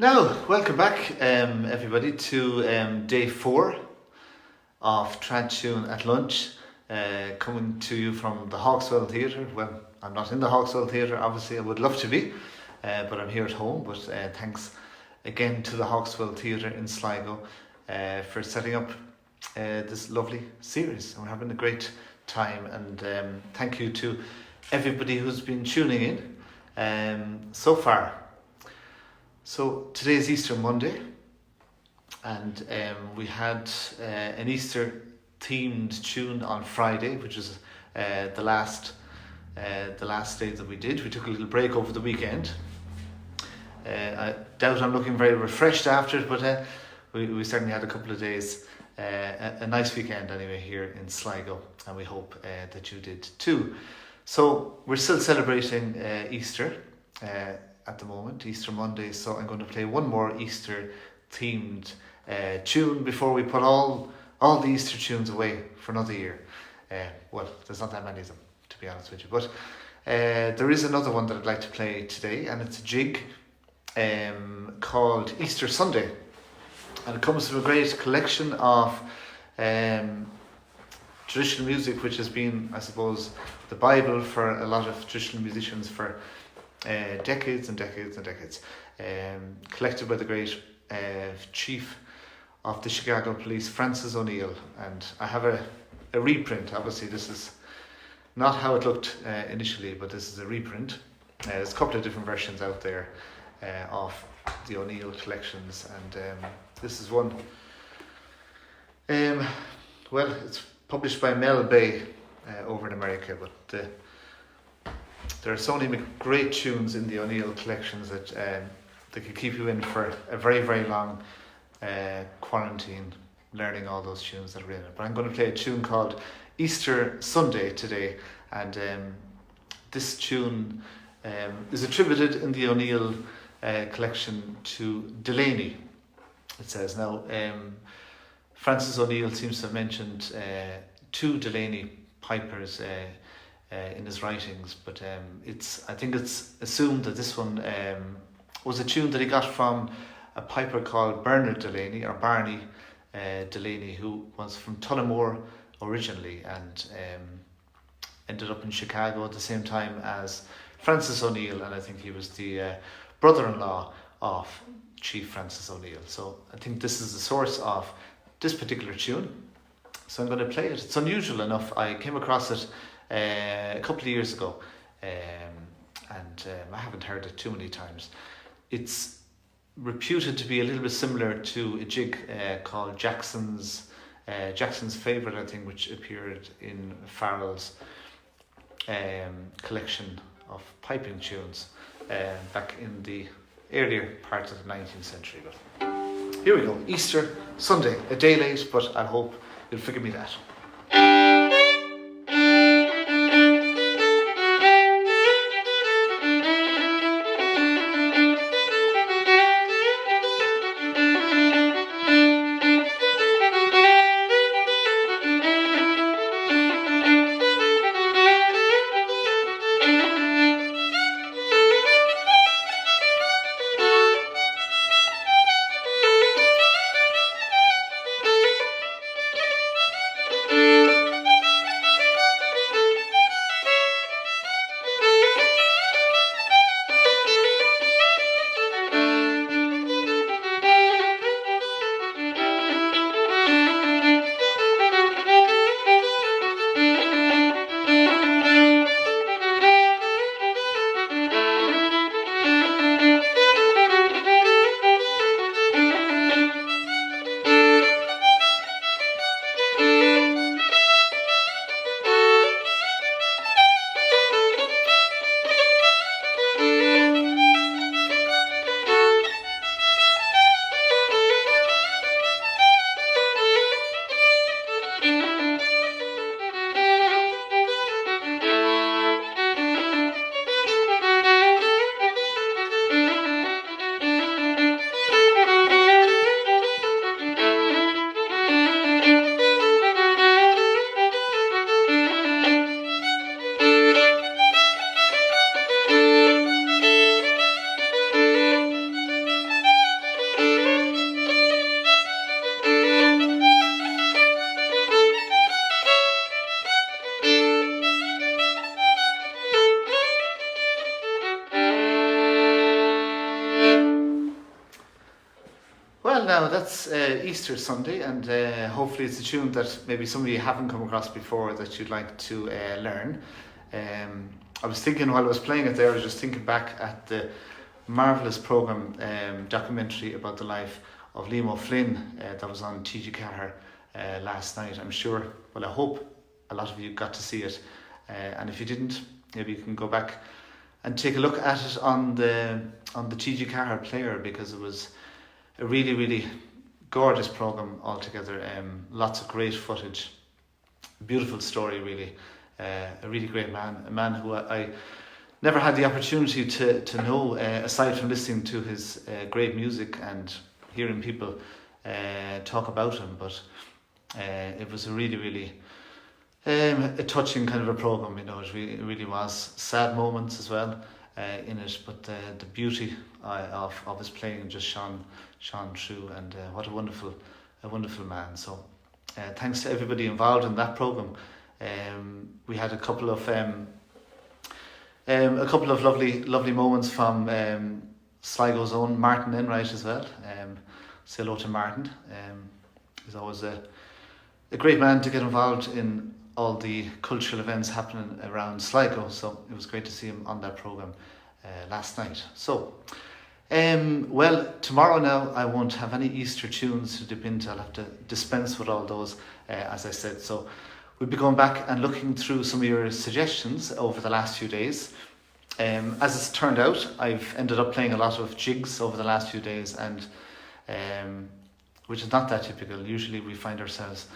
Now, welcome back, everybody, to day 4 of Trad Tune at Lunch, coming to you from the Hawkswell Theatre. Well, I'm not in the Hawkswell Theatre, obviously. I would love to be, but I'm here at home. But thanks again to the Hawkswell Theatre in Sligo for setting up this lovely series. And we're having a great time, and thank you to everybody who's been tuning in so far. So today is Easter Monday, and we had an Easter themed tune on Friday, which is the last day that we did. We took a little break over the weekend. I doubt I'm looking very refreshed after it, but we certainly had a couple of days, a nice weekend anyway here in Sligo, and we hope that you did too. So we're still celebrating Easter at the moment, Easter Monday, so I'm going to play one more Easter themed tune before we put all the Easter tunes away for another year. Well, there's not that many of them, to be honest with you, but there is another one that I'd like to play today, and it's a jig called Easter Sunday, and it comes from a great collection of traditional music, which has been, I suppose, the Bible for a lot of traditional musicians for decades and decades and decades, collected by the great chief of the Chicago Police, Francis O'Neill. And I have a reprint. Obviously this is not how it looked initially, but this is a reprint. There's a couple of different versions out there of the O'Neill collections, and this is one. Well, it's published by Mel Bay over in America, but there are so many great tunes in the O'Neill collections that they could keep you in for a very, very long quarantine, learning all those tunes that are in it. But I'm going to play a tune called Easter Sunday today, and this tune is attributed in the O'Neill collection to Delaney. It says, now, Francis O'Neill seems to have mentioned 2 Delaney pipers in his writings, but I think it's assumed that this one was a tune that he got from a piper called Bernard Delaney, or Barney Delaney, who was from Tullamore originally, and ended up in Chicago at the same time as Francis O'Neill, and I think he was the brother-in-law of Chief Francis O'Neill. So I think this is the source of this particular tune. So I'm going to play it. It's unusual enough. I came across it a couple of years ago, and I haven't heard it too many times. It's reputed to be a little bit similar to a jig called Jackson's Favourite, I think, which appeared in Farrell's collection of piping tunes back in the earlier part of the 19th century. But here we go, Easter Sunday, a day late, but I hope you'll forgive me that. Well, now that's Easter Sunday, and hopefully it's a tune that maybe some of you haven't come across before that you'd like to learn. I was thinking while I was playing it there, I was just thinking back at the marvellous programme, documentary about the life of Liam O'Flynn that was on TG Cahir last night. I'm sure, well, I hope a lot of you got to see it, and if you didn't, maybe you can go back and take a look at it on the TG Cahir player, because it was a really, really gorgeous programme altogether. Lots of great footage, beautiful story really, a really great man, a man who I never had the opportunity to know, aside from listening to his great music and hearing people talk about him, but it was a really, really a touching kind of a programme, you know. It really was. Sad moments as well in it, but the beauty of his playing just shone through, and what a wonderful man. So thanks to everybody involved in that programme. We had a couple of lovely moments from Sligo's own Martin Enright as well. Say hello to Martin. He's always a great man to get involved in all the cultural events happening around Sligo, so it was great to see him on that programme last night. So, well, tomorrow now I won't have any Easter tunes to dip into. I'll have to dispense with all those, as I said. So we'll be going back and looking through some of your suggestions over the last few days. As it's turned out, I've ended up playing a lot of jigs over the last few days, and which is not that typical. Usually we find ourselves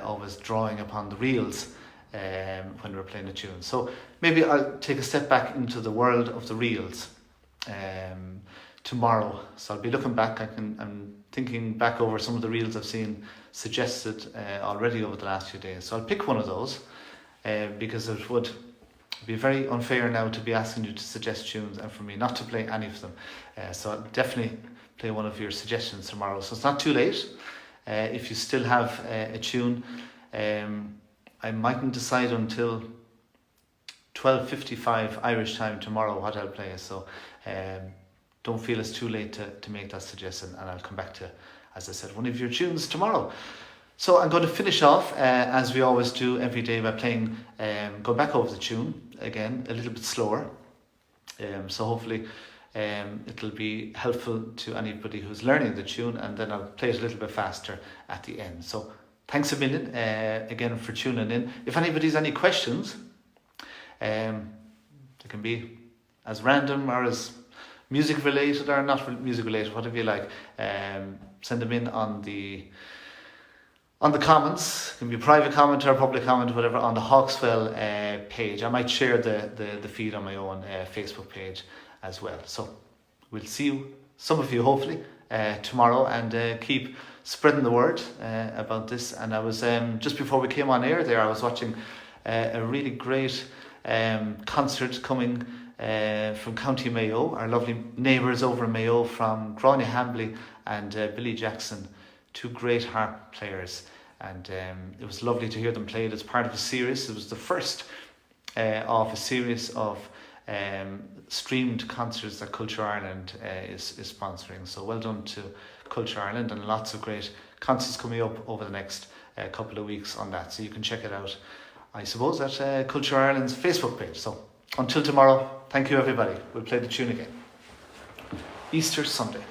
always drawing upon the reels when we're playing a tune. So maybe I'll take a step back into the world of the reels tomorrow. So I'll be looking back. I'm thinking back over some of the reels I've seen suggested already over the last few days. So I'll pick one of those because it would be very unfair now to be asking you to suggest tunes and for me not to play any of them. So I'll definitely play one of your suggestions tomorrow. So it's not too late. If you still have a tune, I mightn't decide until 12:55 Irish time tomorrow what I'll play. So don't feel it's too late to make that suggestion, and I'll come back to, as I said, one of your tunes tomorrow. So I'm going to finish off as we always do every day by playing, go back over the tune again a little bit slower. So hopefully it'll be helpful to anybody who's learning the tune, and then I'll play it a little bit faster at the end. So thanks a million again for tuning in. If anybody's any questions, they can be as random or as music related or not music related, whatever you like. Send them in on the comments. It can be a private comment or a public comment, whatever, on the Hawkswell page. I might share the feed on my own Facebook page as well. So we'll see you, some of you hopefully, tomorrow, and keep spreading the word about this. And I was just before we came on air there, I was watching a really great concert coming from County Mayo, our lovely neighbours over in Mayo, from Gráinne Hambley and Billy Jackson, two great harp players, and it was lovely to hear them play it as part of a series. It was the first of a series of streamed concerts that Culture Ireland is sponsoring. So well done to Culture Ireland, and lots of great concerts coming up over the next couple of weeks on that. So you can check it out, I suppose, at Culture Ireland's Facebook page. So until tomorrow, thank you everybody. We'll play the tune again. Easter Sunday.